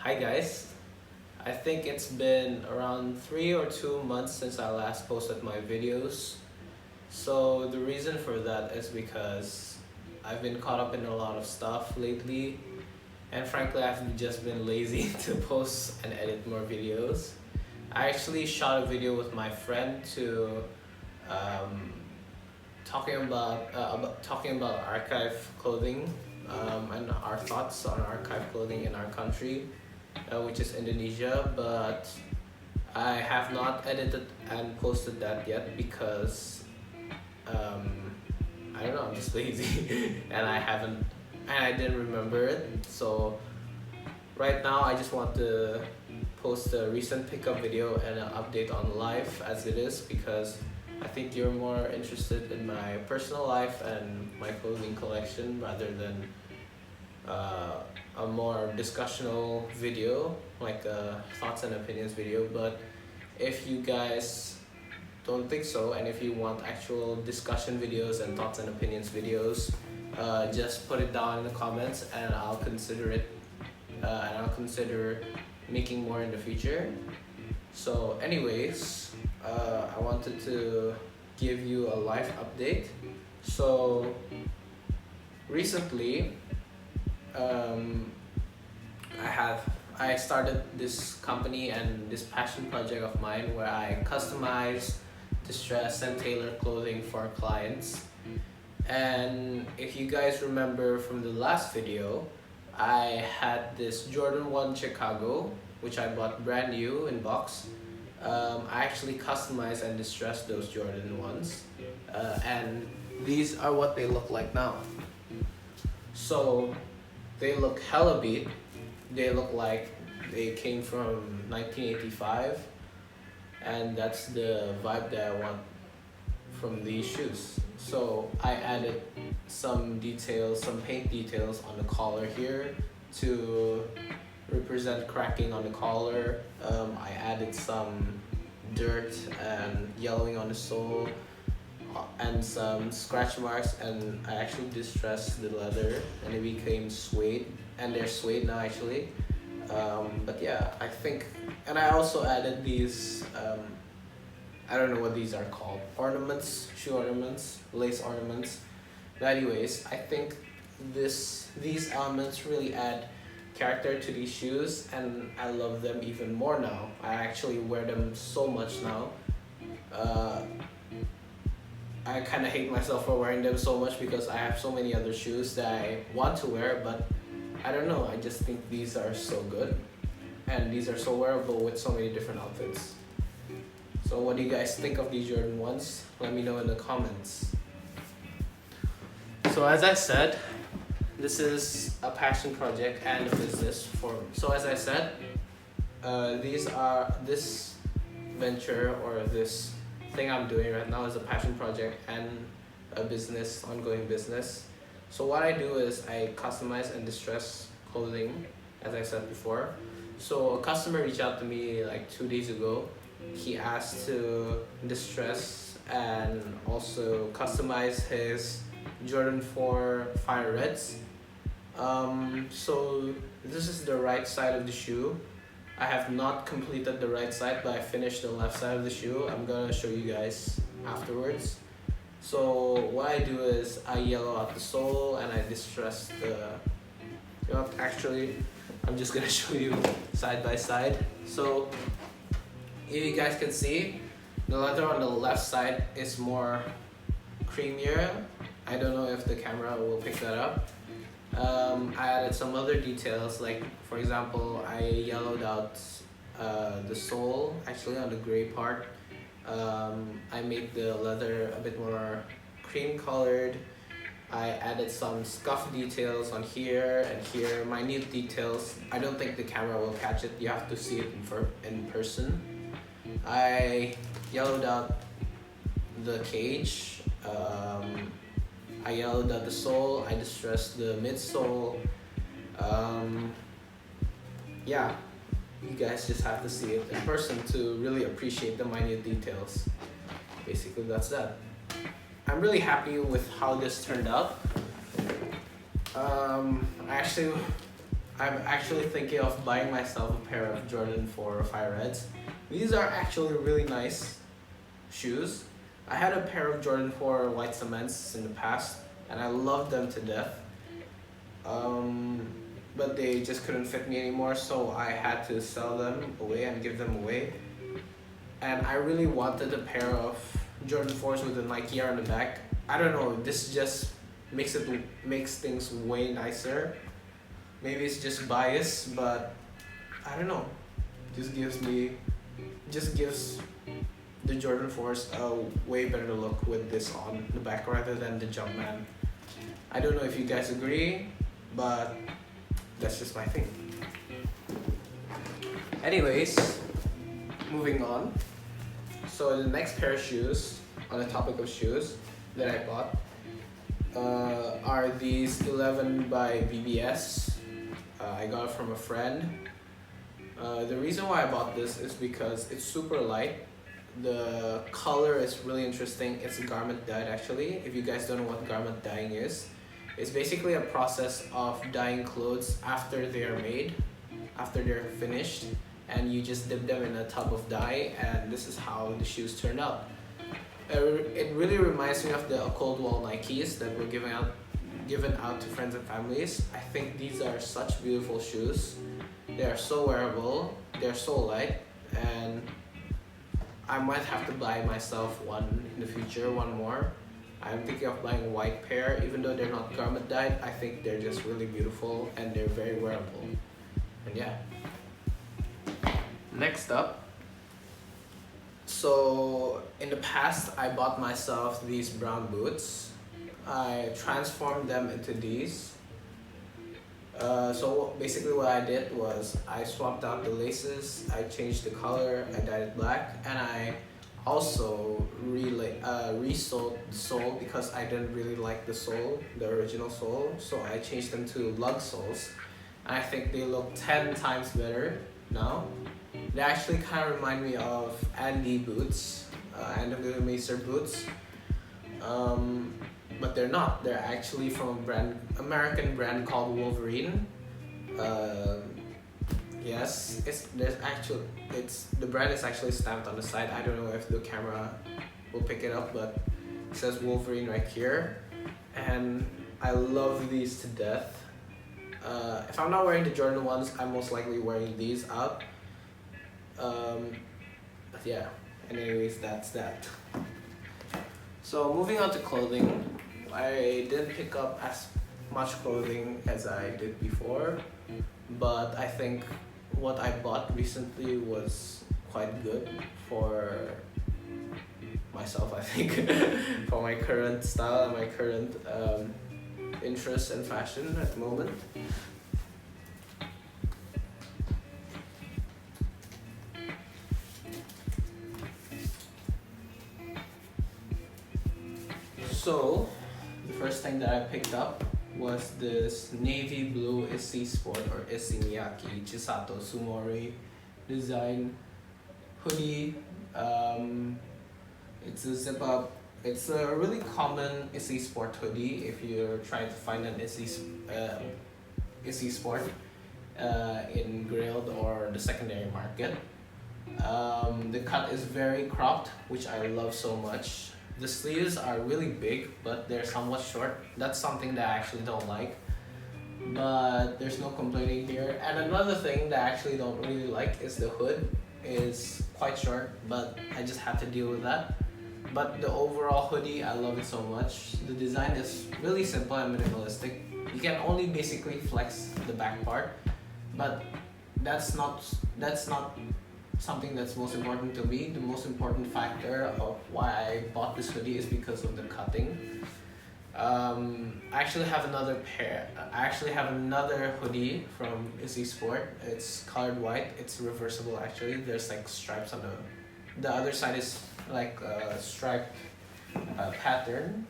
Hi guys, I think it's been around 3 or 2 months since I last posted my videos. So the reason for that is because I've been caught up in a lot of stuff lately, and frankly I've just been lazy to post and edit more videos. I actually shot a video with my friend to um, talking about archive clothing and our thoughts on archive clothing in our country, which is Indonesia, but I have not edited and posted that yet because um, I don't know, I'm just lazy and I didn't remember it. So right now I just want to post a recent pickup video and an update on life as it is because I think you're more interested in my personal life and my clothing collection rather than uh, a more discussional video, like a thoughts and opinions video. But if you guys don't think so, and if you want actual discussion videos and thoughts and opinions videos, just put it down in the comments and I'll consider it, and I'll consider making more in the future. So anyways, I wanted to give you a life update. So recently, um, I started this company and this passion project of mine where I customize, distress, and tailor clothing for clients. And if you guys remember from the last video, I had this Jordan 1 Chicago, which I bought brand new in box. I actually customized and distressed those Jordan 1s, and these are what they look like now. So they look hella beat. They look like they came from 1985, and that's the vibe that I want from these shoes. So I added some details, some paint details on the collar here to represent cracking on the collar. I added some dirt and yellowing on the sole, and some scratch marks, and I actually distressed the leather and it became suede, and they're suede now actually. But yeah, I think, and I also added these I don't know what these are called, ornaments, shoe ornaments, lace ornaments. But anyways, I think these elements really add character to these shoes, and I love them even more now. I actually wear them so much now. uh, I kind of hate myself for wearing them so much because I have so many other shoes that I want to wear, but I don't know, I just think these are so good and these are so wearable with so many different outfits. So what do you guys think of these Jordan 1s? Let me know in the comments. So as I said, this is a passion project and a business for me. So as I said, this venture or this thing I'm doing right now is a passion project and a business, ongoing business. So what I do is I customize and distress clothing, as I said before. So a customer reached out to me like 2 days ago. He asked to distress and also customize his Jordan 4 Fire Reds. So this is the right side of the shoe. I have not completed the right side, but I finished the left side of the shoe. I'm gonna show you guys afterwards. So what I do is I yellow out the sole and I distress actually, I'm just gonna show you side by side. So if you guys can see, the leather on the left side is more creamier. I don't know if the camera will pick that up. I added some other details, like for example, I yellowed out the sole actually on the gray part. I made the leather a bit more cream colored. I added some scuff details on here and here, minute details. I don't think the camera will catch it, you have to see it in person. I yellowed out the cage. I yellowed out the sole. I distressed the midsole. Yeah, you guys just have to see it in person to really appreciate the minute details. Basically, that's that. I'm really happy with how this turned out. Actually, I'm actually thinking of buying myself a pair of Jordan 4 Fire Reds. These are actually really nice shoes. I had a pair of Jordan 4 white cements in the past and I loved them to death. But they just couldn't fit me anymore, so I had to sell them away and give them away. And I really wanted a pair of Jordan 4s with a Nike R on the back. I don't know, this just makes things way nicer. Maybe it's just bias, but I don't know. Just gives the Jordan 4s a way better look with this on the back rather than the Jumpman. I don't know if you guys agree, but that's just my thing. Anyways, moving on. So the next pair of shoes, on the topic of shoes, that I bought are these 11 by BBS. I got it from a friend. The reason why I bought this is because it's super light. The color is really interesting. It's garment dyed actually. If you guys don't know what garment dyeing is, it's basically a process of dyeing clothes after they're made, after they're finished, and you just dip them in a tub of dye, and this is how the shoes turned out. It really reminds me of the cold wall Nikes that were given out to friends and families. I think these are such beautiful shoes. They are so wearable, they're so light, and I might have to buy myself one in the future, one more. I'm thinking of buying a white pair, even though they're not garment dyed. I think they're just really beautiful and they're very wearable. And yeah. Next up. So in the past, I bought myself these brown boots. I transformed them into these. So basically what I did was I swapped out the laces, I changed the color, I dyed it black, and I also resoled the sole because I didn't really like the sole, the original sole, so I changed them to lug soles. And I think they look 10 times better now. They actually kind of remind me of Andy boots, Andy Macer boots, but they're not. They're actually from a American brand called Wolverine. Yes, the brand is actually stamped on the side. I don't know if the camera will pick it up, but it says Wolverine right here, and I love these to death. If I'm not wearing the Jordan ones, I'm most likely wearing these out. But yeah, anyways, that's that. So moving on to clothing, I didn't pick up as much clothing as I did before, but I think what I bought recently was quite good for myself, I think, for my current style and my current interest in fashion at the moment. So, the first thing that I picked up was this navy blue Issey Sport or Issey Miyake Chisato Sumori design hoodie. It's a zip up. It's a really common Issey Sport hoodie if you're trying to find an Issey Sport in Grailed or the secondary market. The cut is very cropped, which I love so much. The sleeves are really big, but they're somewhat short. That's something that I actually don't like. But there's no complaining here. And another thing that I actually don't really like is the hood is quite short, but I just have to deal with that. But the overall hoodie, I love it so much. The design is really simple and minimalistic. You can only basically flex the back part, but that's not something that's most important to me. The most important factor of why I bought this hoodie is because of the cutting. I actually have another hoodie from Issey Sport. It's colored white. It's reversible actually. There's like stripes on the other side is like a striped pattern.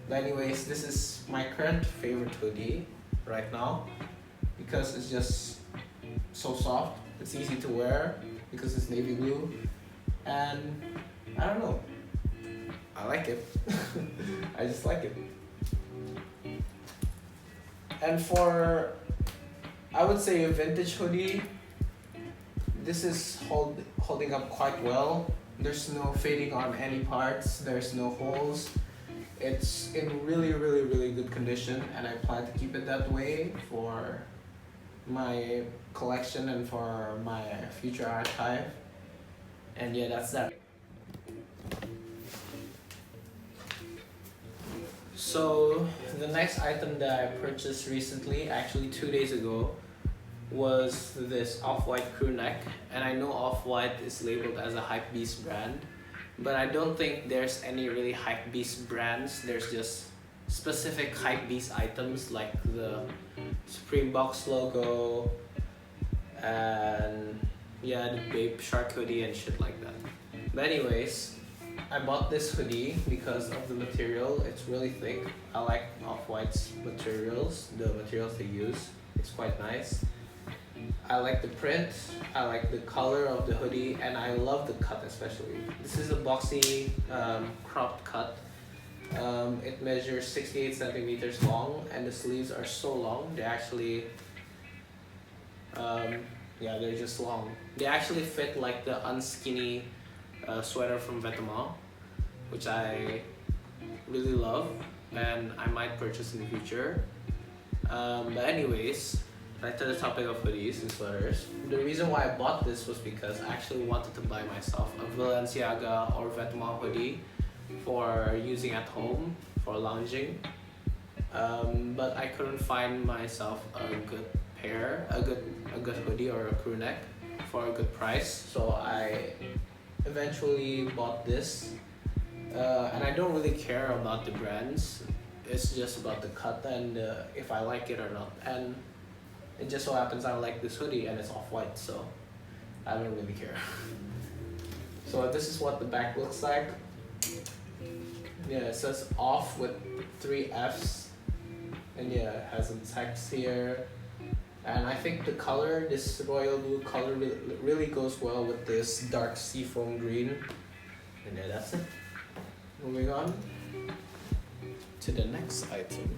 But anyways, this is my current favorite hoodie right now because it's just so soft. It's easy to wear because it's navy blue, and I don't know, I like it. I just like it. And for I would say a vintage hoodie. This is holding up quite well. There's no fading on any parts. There's no holes. It's in really, really, really good condition, and I plan to keep it that way for my collection and for my future archive. And yeah, that's that. So the next item that I purchased recently, actually 2 days ago, was this off-white crew neck. And I know off-white is labeled as a hypebeast brand, but I don't think there's any really hypebeast brands. There's just specific hypebeast items like the Supreme Box logo and yeah, the Babe Shark hoodie and shit like that. But anyways, I bought this hoodie because of the material. It's really thick. I like Off-White's materials, the materials they use. It's quite nice. I like the print, I like the color of the hoodie, and I love the cut especially. This is a boxy cropped cut. It measures 68 centimeters long, and the sleeves are so long. They actually, yeah, they're just long. They actually fit like the unskinny sweater from Vetements, which I really love, and I might purchase in the future. But anyways, back to the topic of hoodies and sweaters. The reason why I bought this was because I actually wanted to buy myself a Balenciaga or Vetements hoodie for using at home, for lounging. But I couldn't find myself a good pair, a good hoodie or a crew neck for a good price. So I eventually bought this. And I don't really care about the brands. It's just about the cut and if I like it or not. And it just so happens I like this hoodie and it's off-white, so I don't really care. So this is what the back looks like. Yeah, it says off with 3 F's. And yeah, it has some text here. And I think the color, this royal blue color really goes well with this dark seafoam green. And yeah, that's it. Moving on to the next item.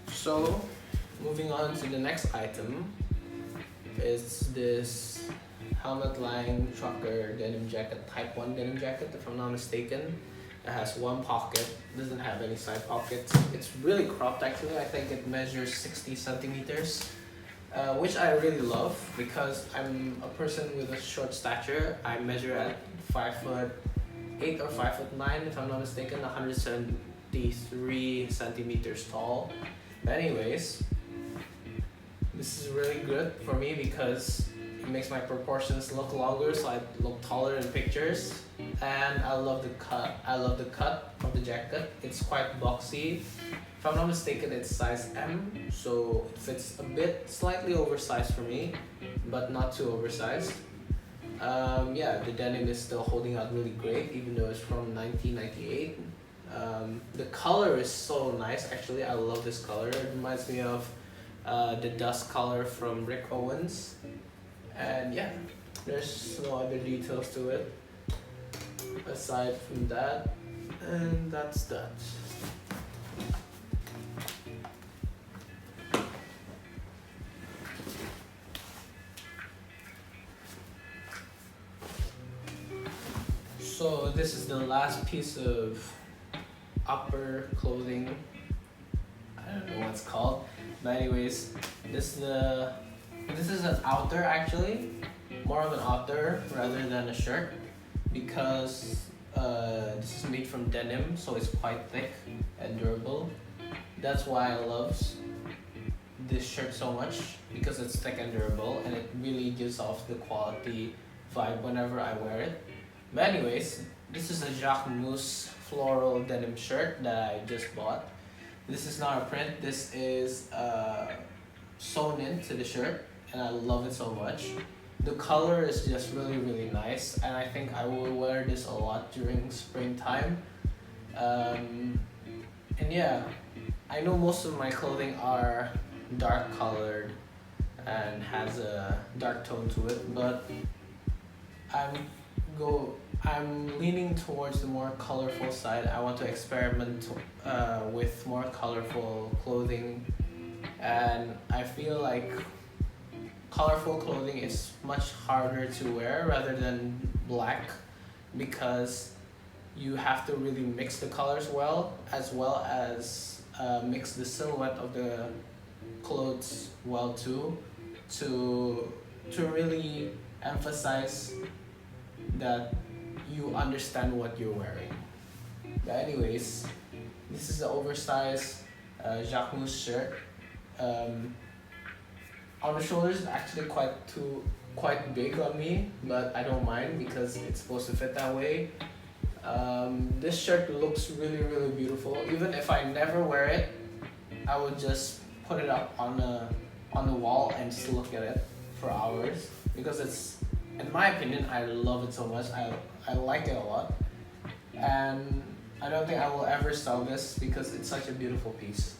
So, moving on to the next item is this helmet line trucker denim jacket, type 1 denim jacket if I'm not mistaken. It has 1 pocket, doesn't have any side pockets. It's really cropped actually. I think it measures 60 centimeters, which I really love because I'm a person with a short stature. I measure at 5'8" or 5'9" if I'm not mistaken, 173 centimeters tall. But anyways, this is really good for me because it makes my proportions look longer, so I look taller in pictures. And I love the cut. I love the cut of the jacket. It's quite boxy. If I'm not mistaken, it's size M, so it fits a bit slightly oversized for me, but not too oversized. Yeah, the denim is still holding out really great, even though it's from 1998. The color is so nice actually. I love this color. It reminds me of the dust color from Rick Owens. And yeah, there's no other details to it aside from that, and that's that. So this is the last piece of upper clothing. I don't know what it's called, but anyways, this is an outer actually, more of an outer rather than a shirt, because this is made from denim, so it's quite thick and durable. That's why I love this shirt so much, because it's thick and durable, and it really gives off the quality vibe whenever I wear it. But anyways, this is a Jacques Mousse floral denim shirt that I just bought. This is not a print, this is sewn into the shirt, and I love it so much. The color is just really, really nice, and I think I will wear this a lot during springtime. And yeah, I know most of my clothing are dark colored and has a dark tone to it, but I'm go I'm leaning towards the more colorful side. I want to experiment with more colorful clothing, and I feel like colorful clothing is much harder to wear rather than black, because you have to really mix the colors well, as well as mix the silhouette of the clothes well too, to really emphasize that you understand what you're wearing. But anyways, this is the oversized Jacquemus shirt. Um, on the shoulders, it's actually quite big on me, but I don't mind because it's supposed to fit that way. This shirt looks really beautiful. Even if I never wear it, I would just put it up on the wall and just look at it for hours, because it's, in my opinion, I love it so much. I like it a lot, and I don't think I will ever sell this because it's such a beautiful piece.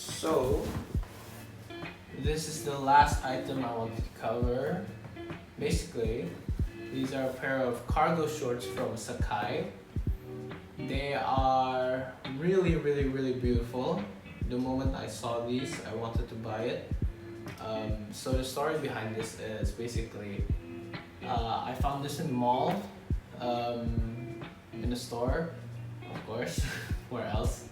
So, this is the last item I want to cover. Basically, these are a pair of cargo shorts from Sacai. They are really beautiful. The moment I saw these, I wanted to buy it. So the story behind this is basically, I found this in the mall, in the store, of course, where else?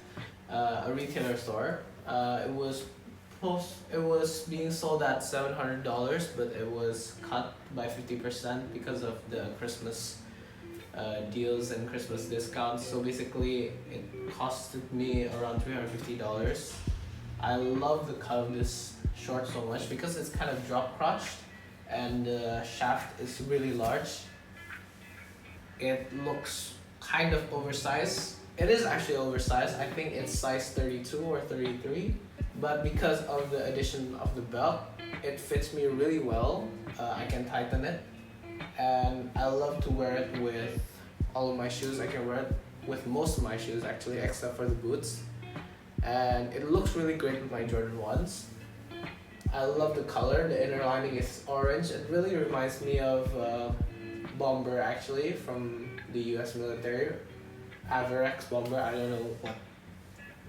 A retailer store. It was being sold at $700, but it was cut by 50% because of the Christmas deals and Christmas discounts. So basically, it costed me around $350. I love the cut of this short so much because it's kind of drop crotched and the shaft is really large. It looks kind of oversized. It is actually oversized. I think it's size 32 or 33, but because of the addition of the belt, it fits me really well. I can tighten it, and I love to wear it with all of my shoes. I can wear it with most of my shoes actually, except for the boots, and it looks really great with my Jordan 1s. I love the color. The inner lining is orange. It really reminds me of bomber actually, from the US military. Averex bomber, I don't know what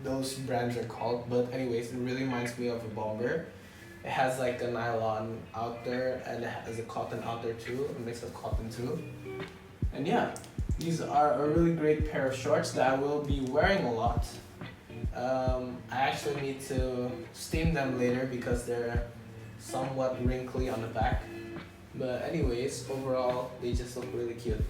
those brands are called, but anyways, it really reminds me of a bomber. It has like a nylon outer and it has a cotton outer too, a mix of cotton too. And yeah, these are a really great pair of shorts that I will be wearing a lot. I actually need to steam them later because they're somewhat wrinkly on the back. But anyways, overall, they just look really cute.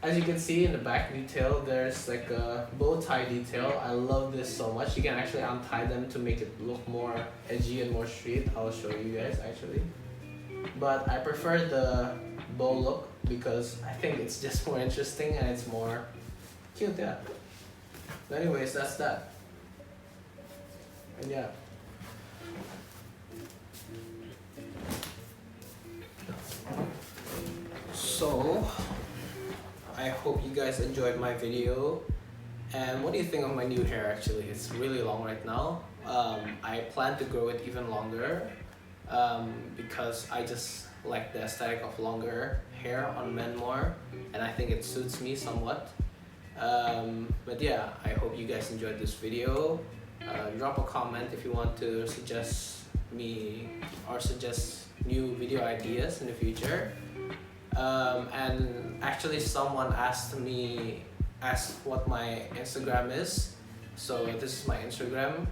As you can see in the back detail, there's like a bow tie detail. I love this so much. You can actually untie them to make it look more edgy and more street. I'll show you guys actually. But I prefer the bow look because I think it's just more interesting and it's more cute, yeah. But anyways, that's that. And yeah. So, I hope you guys enjoyed my video. And what do you think of my new hair actually? It's really long right now. I plan to grow it even longer because I just like the aesthetic of longer hair on men more, and I think it suits me somewhat. But yeah, I hope you guys enjoyed this video. Drop a comment if you want to suggest me or suggest new video ideas in the future. And actually someone asked what my Instagram is. So this is my Instagram,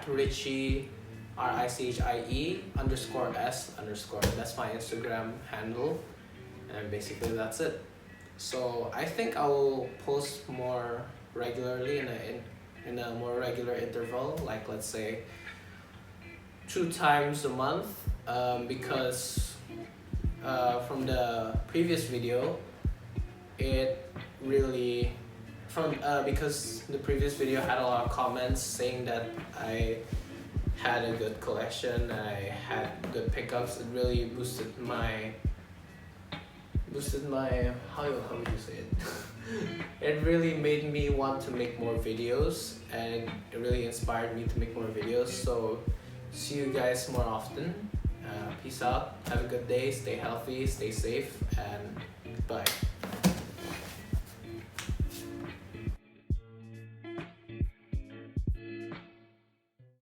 @Richie RICHIE_S_. That's my Instagram handle, and basically that's it. So I think I will post more regularly in a more regular interval, like let's say 2 times a month, because from the previous video it really because the previous video had a lot of comments saying that I had a good collection, I had good pickups. It really boosted my how would you say it? It really made me want to make more videos, and it really inspired me to make more videos. So see you guys more often. Peace out. Have a good day. Stay healthy. Stay safe. And goodbye.